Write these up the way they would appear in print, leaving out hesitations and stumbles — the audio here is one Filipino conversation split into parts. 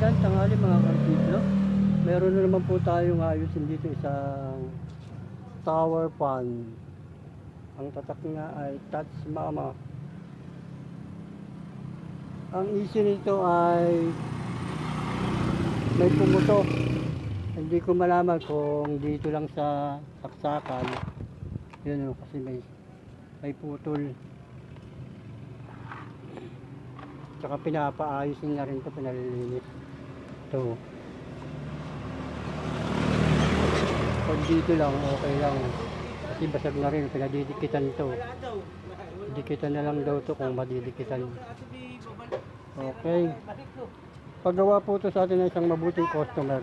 Magandang tanghali mga kartiplo. Meron na naman po tayong ayusin dito isang tower fan. Ang tatak nga ay Touch Mama. Ang issue nito ay may pumutok. Hindi ko malaman kung dito lang sa saksakan. Yun o, kasi may putol. Tsaka pinapaayusin na rin ito, pinalilinis. Ito. Pag dito lang, okay lang. Kasi basag na rin, pinadidikitan ito. Dikitan na lang daw ito kung madidikitan. Okay. Paggawa po ito sa atin ng isang mabuting customer.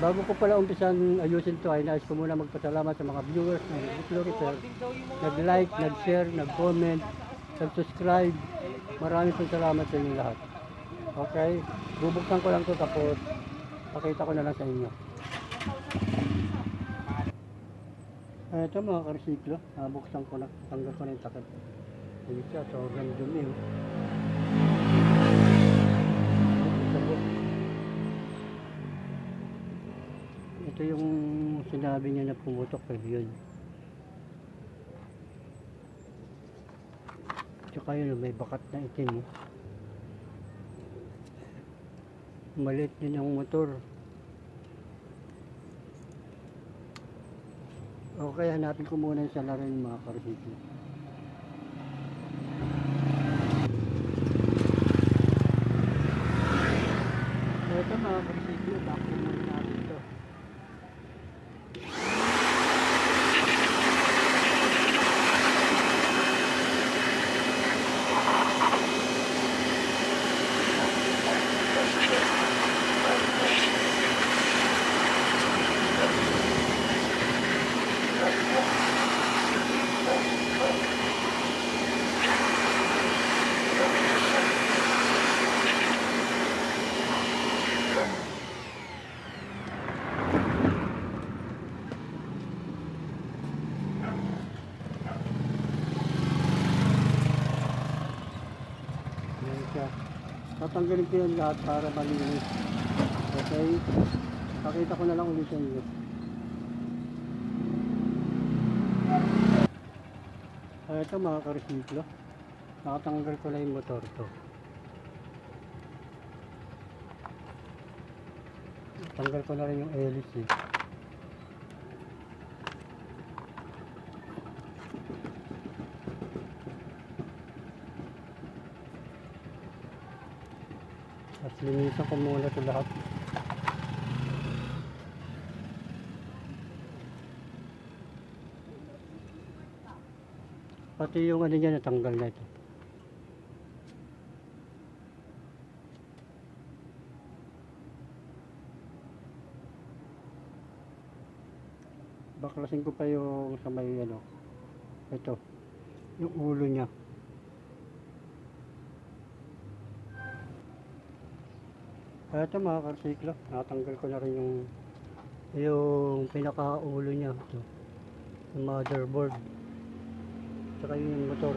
Bago ko pala umpisan ayusin ito ay nais ko muna magpasalamat sa mga viewers ng Florifer. Nag-like, nag-share, nag-comment, nag-subscribe. Maraming salamat sa inyo lahat. Okay? Bubuksan ko lang ito tapos pakita ko na lang sa inyo. Ito mga karsiklo, buksan ko na. Tanggal ko na yung takip. Hindi siya, sobrang dumi. Ito yung sinabi niya na pumutok yun. Tsaka yun, may bakat na itim. Maliit din ang motor. Okay, hanapin ko muna yung salarin mga karsiklo. Ito mga karsiklo, bakit muna natin ito. Tatanggalin ko yan lahat para malinis. Okay? Pakita ko na lang ulit sa inyo. Ito mga karsiklo. Nakatanggal ko na yung motor to. Tanggal ko na rin yung hélice. Tapos linisan ko muna ito lahat. Pati yung ano niya natanggal na ito. Baklasin ko pa yung sa may ano. Ito. Yung ulo niya. Ito mga karsiklo, natanggal ko na rin yung pinaka-ulo niya, ito, yung motherboard, saka yung motor.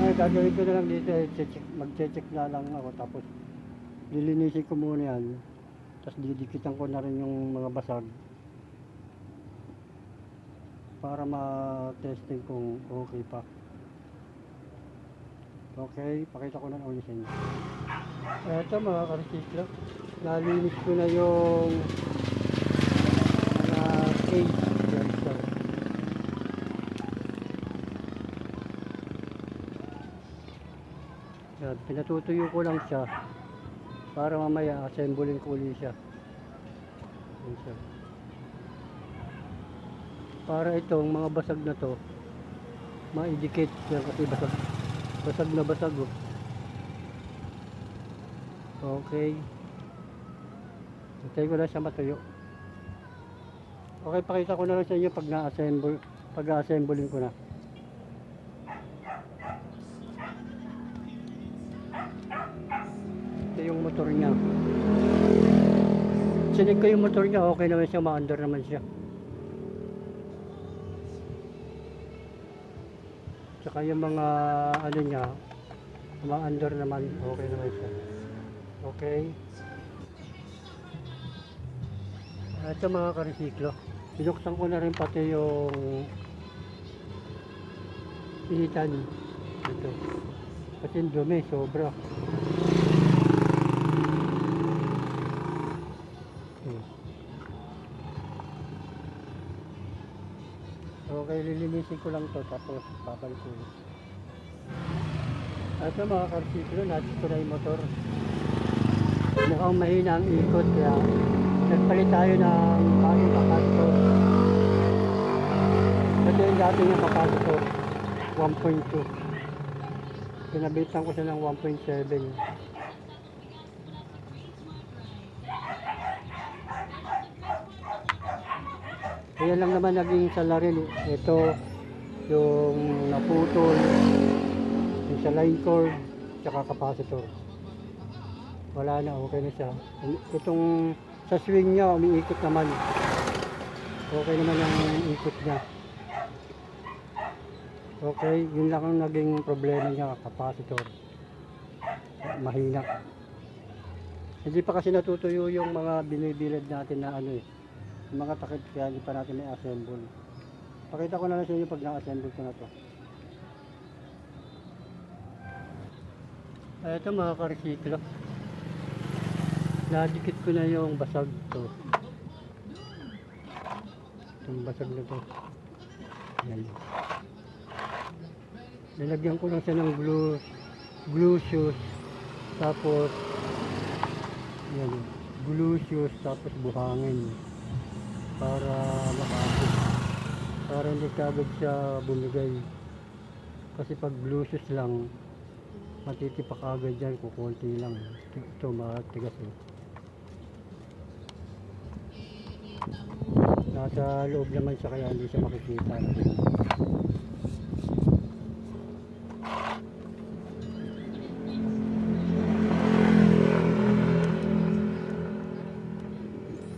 Ay, gagawin ko na lang dito, mag-check na lang ako, tapos lilinisin ko muna yan, tapos didikitan ko na rin yung mga basag para ma-testing kung okay pa. Okay, pakita ko na ulit sa inyo. Ito mga karsiklo, nalinis ko na yung mga cage dito. Yan, pinatutuyo ko lang siya para mamaya assemblein ko ulit siya. Para itong mga basag na to maidikit yan kasi basag na basag oh. Okay. Hintay ko lang siya matuyo. Okay, pakita ko na lang sa inyo pag na-assemblein ko na. Ito yung motor niya. Sinig ko yung motor niya, okay naman siya, ma-under naman siya. Tsaka yung mga ano niya, mga under naman, okay naman siya. Okay. Ito mga ka-resiklo. Binuksan ko na rin pati yung initan. Ito. Kasi yung dumi, sobra. Okay, lilinisin ko lang to tapos babalik ko. Ito mga karsiklo, natin ko na yung motor. Mukhang mahina ang ikot kaya nagpalit tayo ng bagong kapasitor. Ito yung dati ng kapasitor, 1.2. Pinabitan ko siya ng 1.7. Kaya lang naman naging salarin. Ito yung naputol, yung sa line cord, tsaka kapasitor. Wala na, okay na siya. Itong sa swing niya, umiikot naman. Okay naman ang ikot niya. Okay, yun lang ang naging problema niya, kapasitor. Mahina. Hindi pa kasi natutuyo yung mga binibilad natin na ano eh. Yung mga takip kaya hindi pa natin may assemble. Pakita ko na lang sa inyo pag na-assemble ko na to. Ito mga ka-resiklo. Nadikit ko na yung basag to. Itong basag na to. Yan. Nilagyan ko lang siya ng glue shoes. Tapos yan, glue shoes tapos buhangin para makapit. Para hindi kagad siya bumigay. Kasi pag glue shoes lang, matitipak agad dyan, kukunti lang. Ito matigas eh. Nasa loob naman siya kaya hindi siya makikita.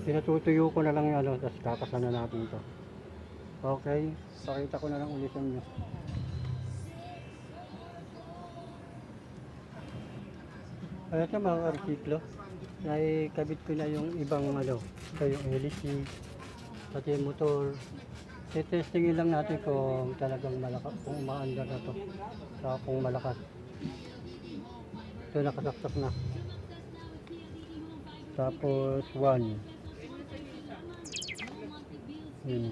Pinatutuyo ko na lang yung ano, tapos kakasana natin to. Okay, pakita ko na lang ulit sa inyo. Ito mga ka-resiklo, naikabit ko na yung ibang ano, ito yung LC, pati yung motor. Testingin lang natin kung talagang malakas, kung umaandar na to, saka kung malakas. Ito nakasaksak na. Tapos 1. Okay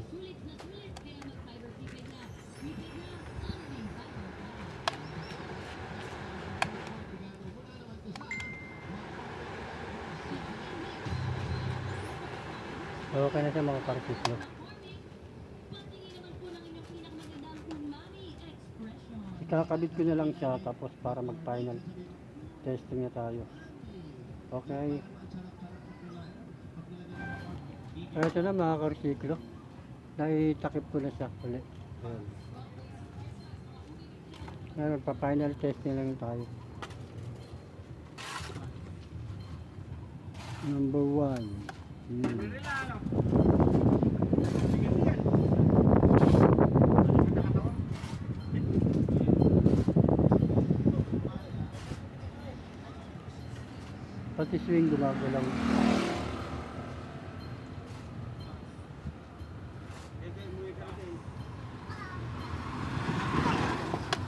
na siya mga ka-resiklo. Ikakabit ko na lang siya tapos para mag final testing na tayo. Okay. Ito na mga ka-resiklo. Naitakip ko na siya ulit. Ngayon magpa-final testing lang tayo. Number 1. Pati swing gumagalaw.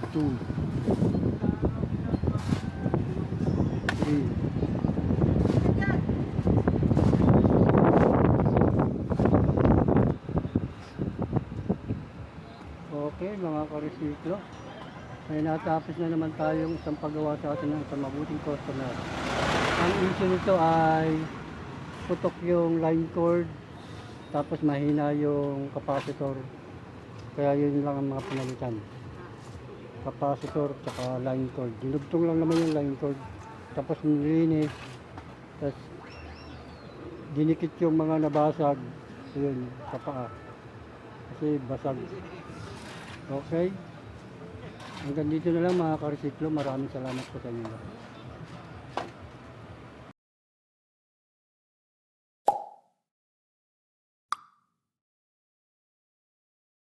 Two. 3. Okay mga ka-resiklo, ay natapos na naman tayong isang paggawa sa atin ng isang mabuting customer. Ang issue nito ay putok yung line cord, tapos mahina yung capacitor, kaya yun lang ang mga pinalitan, capacitor tsaka line cord. Dinugtong lang naman yung line cord, tapos nilinis, tapos dinikit yung mga nabasag yun sa paa kasi basag. Okay, hanggang dito na lang mga ka-resiklo. Maraming salamat po sa inyo.